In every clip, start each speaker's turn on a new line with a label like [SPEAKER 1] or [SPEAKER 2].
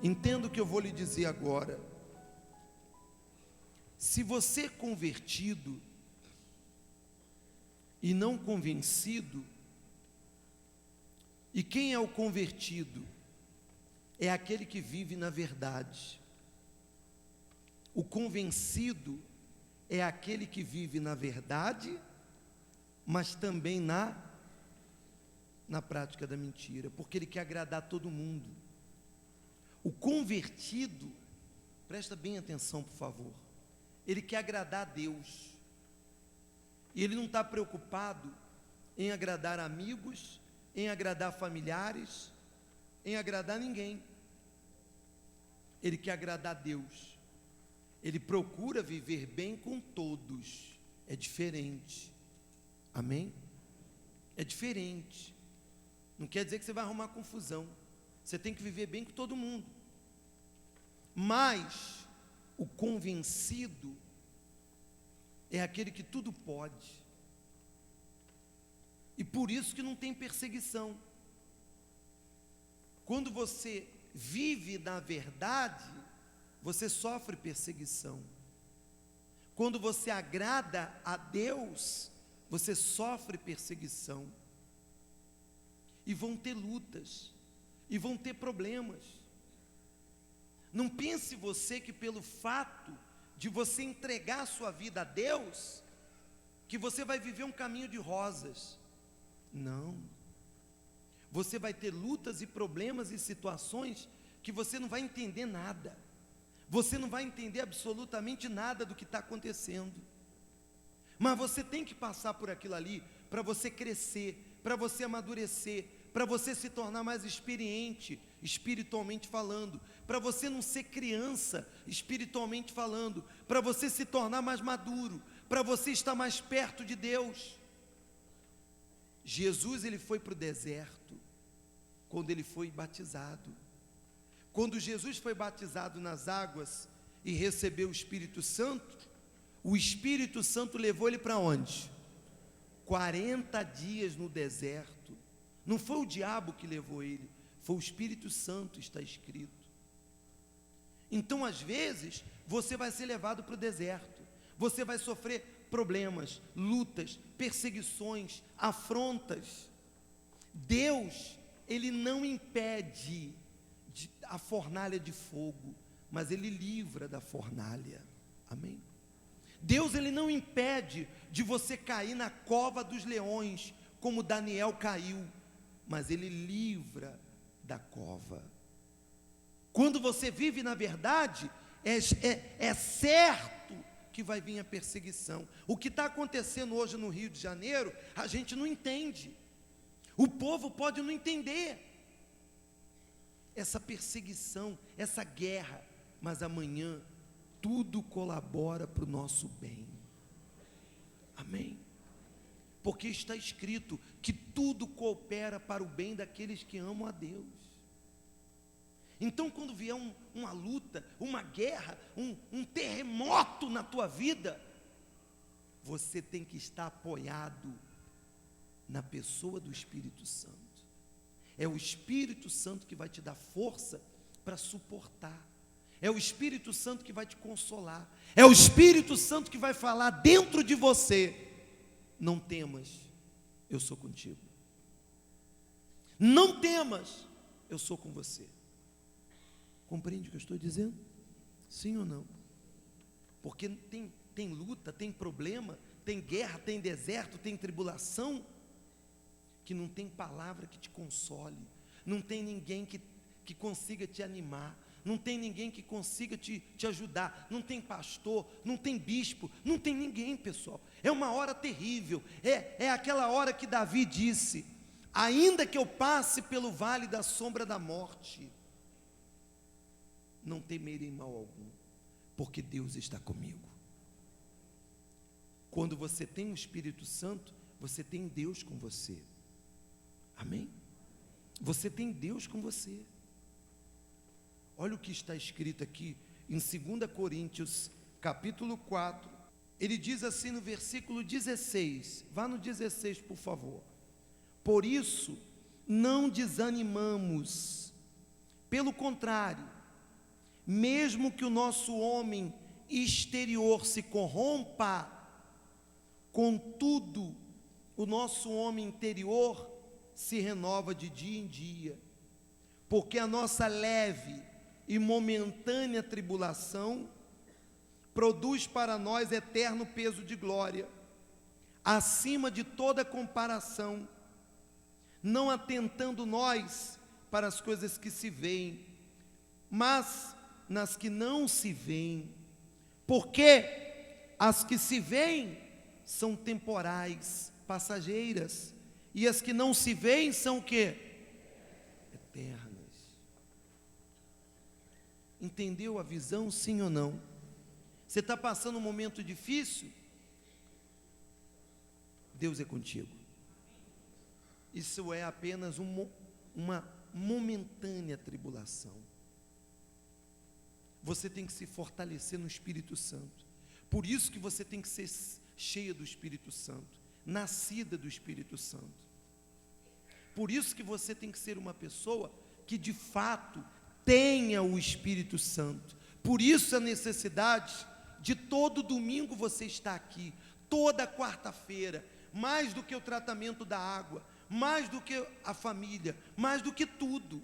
[SPEAKER 1] Entenda o que eu vou lhe dizer agora. Se você é convertido e não convencido, e quem é o convertido? É aquele que vive na verdade. O convencido é aquele que vive na verdade, mas também na prática da mentira, porque ele quer agradar todo mundo. O convertido, presta bem atenção por favor, ele quer agradar a Deus, e ele não está preocupado em agradar amigos, em agradar familiares, em agradar ninguém. Ele quer agradar a Deus. Ele procura viver bem com todos. É diferente. Amém? É diferente. Não quer dizer que você vai arrumar confusão. Você tem que viver bem com todo mundo. Mas o convencido é aquele que tudo pode. E por isso que não tem perseguição. Quando você vive na verdade, você sofre perseguição. Quando você agrada a Deus, você sofre perseguição. E vão ter lutas, e vão ter problemas. Não pense você que pelo fato de você entregar a sua vida a Deus, que você vai viver um caminho de rosas. Não. Você vai ter lutas e problemas e situações que você não vai entender nada. Você não vai entender absolutamente nada do que está acontecendo. Mas você tem que passar por aquilo ali para você crescer, para você amadurecer, para você se tornar mais experiente, espiritualmente falando, para você não ser criança, espiritualmente falando, para você se tornar mais maduro, para você estar mais perto de Deus. Jesus, ele foi para o deserto, quando ele foi batizado. Quando Jesus foi batizado nas águas e recebeu o Espírito Santo levou ele para onde? 40 dias no deserto. Não foi o diabo que levou ele, foi o Espírito Santo, está escrito. Então, às vezes, você vai ser levado para o deserto, você vai sofrer problemas, lutas, perseguições, afrontas. Deus, ele não impede a fornalha de fogo, mas ele livra da fornalha. Amém? Deus, ele não impede de você cair na cova dos leões, como Daniel caiu, mas ele livra da cova. Quando você vive na verdade, é certo que vai vir a perseguição. O que está acontecendo hoje no Rio de Janeiro, a gente não entende. O povo pode não entender essa perseguição, essa guerra, mas amanhã tudo colabora para o nosso bem. Amém? Porque está escrito que tudo coopera para o bem daqueles que amam a Deus. Então, quando vier uma luta, uma guerra, um terremoto na tua vida, você tem que estar apoiado na pessoa do Espírito Santo. É o Espírito Santo que vai te dar força para suportar. É o Espírito Santo que vai te consolar. É o Espírito Santo que vai falar dentro de você: não temas, eu sou contigo. Não temas, eu sou com você. Compreende o que eu estou dizendo? Sim ou não? Porque tem luta, tem problema, tem guerra, tem deserto, tem tribulação, que não tem palavra que te console, não tem ninguém que consiga te animar, não tem ninguém que consiga te ajudar, não tem pastor, não tem bispo, não tem ninguém, pessoal. É uma hora terrível, é aquela hora que Davi disse: ainda que eu passe pelo vale da sombra da morte, não temerei mal algum, porque Deus está comigo. Quando você tem o Espírito Santo, você tem Deus com você. Amém? Você tem Deus com você. Olha o que está escrito aqui em 2 Coríntios, capítulo 4. Ele diz assim no versículo 16. Vá no 16, por favor. Por isso, não desanimamos. Pelo contrário, mesmo que o nosso homem exterior se corrompa, contudo, o nosso homem interior se renova de dia em dia, porque a nossa leve e momentânea tribulação produz para nós eterno peso de glória, acima de toda comparação, não atentando nós para as coisas que se veem, mas nas que não se veem, porque as que se veem são temporais, passageiras, e as que não se veem são o quê? Eternas. Entendeu a visão, sim ou não? Você está passando um momento difícil? Deus é contigo. Isso é apenas uma momentânea tribulação. Você tem que se fortalecer no Espírito Santo. Por isso que você tem que ser cheia do Espírito Santo, nascida do Espírito Santo. Por isso que você tem que ser uma pessoa que de fato tenha o Espírito Santo. Por isso a necessidade de todo domingo você estar aqui, toda quarta-feira, mais do que o tratamento da água, mais do que a família, mais do que tudo.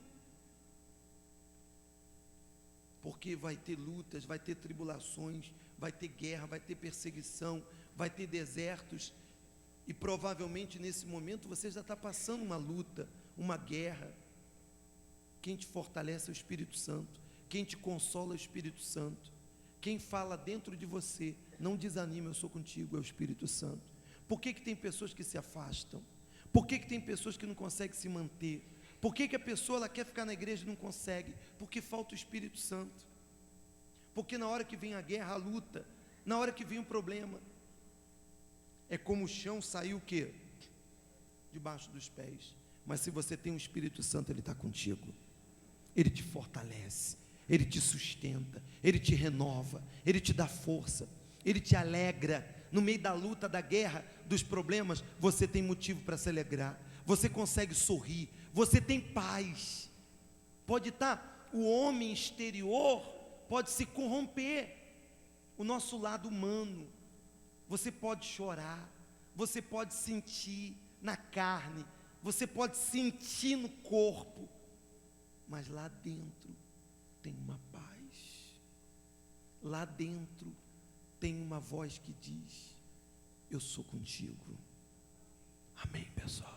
[SPEAKER 1] Porque vai ter lutas, vai ter tribulações, vai ter guerra, vai ter perseguição, vai ter desertos, e provavelmente nesse momento você já está passando uma luta, uma guerra. Quem te fortalece é o Espírito Santo, quem te consola é o Espírito Santo, quem fala dentro de você, não desanima, eu sou contigo, é o Espírito Santo. Por que tem pessoas que se afastam? Por que tem pessoas que não conseguem se manter? Por que a pessoa ela quer ficar na igreja e não consegue? Porque falta o Espírito Santo. Porque na hora que vem a guerra, a luta, na hora que vem o problema, é como o chão sair o quê? Debaixo dos pés. Mas se você tem o Espírito Santo, Ele está contigo. Ele te fortalece, Ele te sustenta, Ele te renova, Ele te dá força, Ele te alegra. No meio da luta, da guerra, dos problemas, você tem motivo para se alegrar, você consegue sorrir, você tem paz. Pode estar, o homem exterior pode se corromper, o nosso lado humano, você pode chorar, você pode sentir na carne, você pode sentir no corpo, mas lá dentro tem uma paz, lá dentro tem uma voz que diz: eu sou contigo. Amém, pessoal?